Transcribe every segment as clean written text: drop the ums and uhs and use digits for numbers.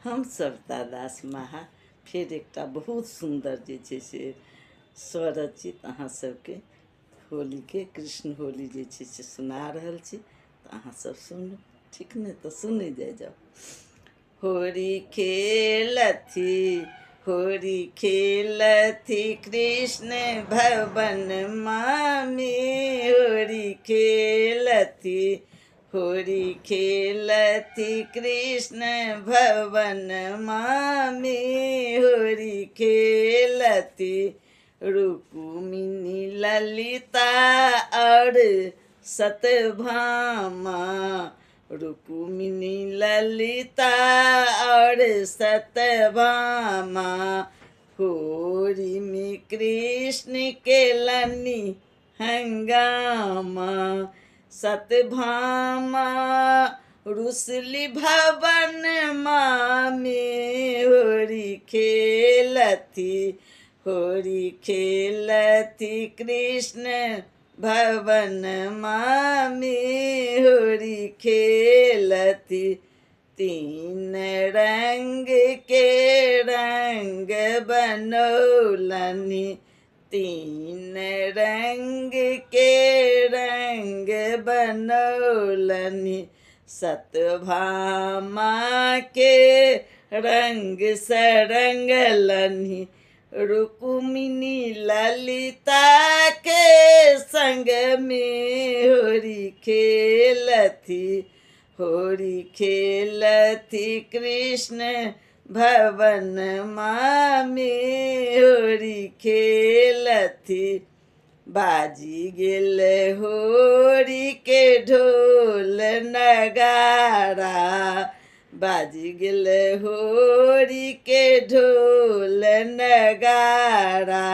हम सविता दास महा फिर एकटा बहुत सुंदर जे छै से स्वरचित अहाँ सबके होली के कृष्ण होली जे छै से सुना रहल छी तऽ अहाँ सब सुनू, ठीक ने? तो सुने जाओ। होली खेलथी कृष्ण भवन में होली खेलथी कृष्ण भवन में होली खेलथी रुक्मिणी ललिता और सत्यभामा रुक्मिणी ललिता और सत्यभामा होली में कृष्ण के लनी हंगामा सत्यभामा रुसली भवन में होली खेलथी कृष्ण भवन में होली खेलथी तीन रंग के रंग बनौलनी तीन रंग के रंग बनौलनी सत्यभामा के रंग सरंगलनी रुक्मिणी ललिता के संग में होली खेलथी कृष्ण भवन में होली खेलथी बाजी गेल होली के ढोल नगारा बाजी गेल होली के ढोल नगारा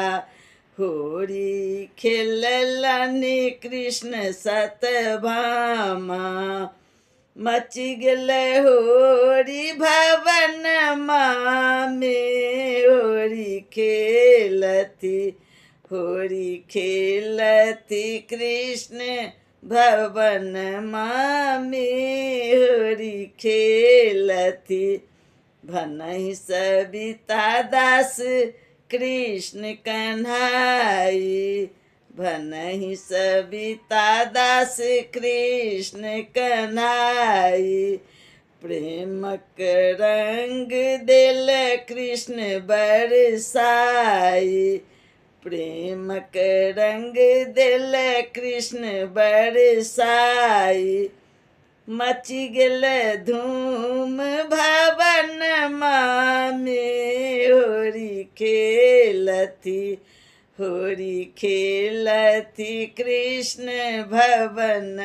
होली खेललनि कृष्ण सत्यभामा मची गेल होली भवन में होली खेलथी कृष्ण भवन में होली खेलथी भनहि सविता दास कृष्ण कन्हाई भनहि सविता दास कृष्ण कन्हाई प्रेमक रंग दिल कृष्ण बरसाई प्रेमक रंग दिल कृष्ण बरसाई मची गेल धूम भवन में होली खेलथी कृष्ण भवन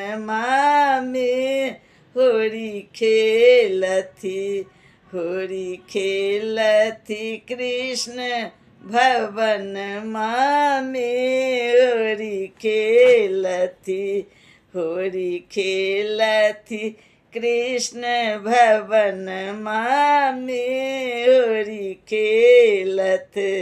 में होली खेलथी कृष्ण भवन में होली खेलथी कृष्ण भवन में होली खेलथी।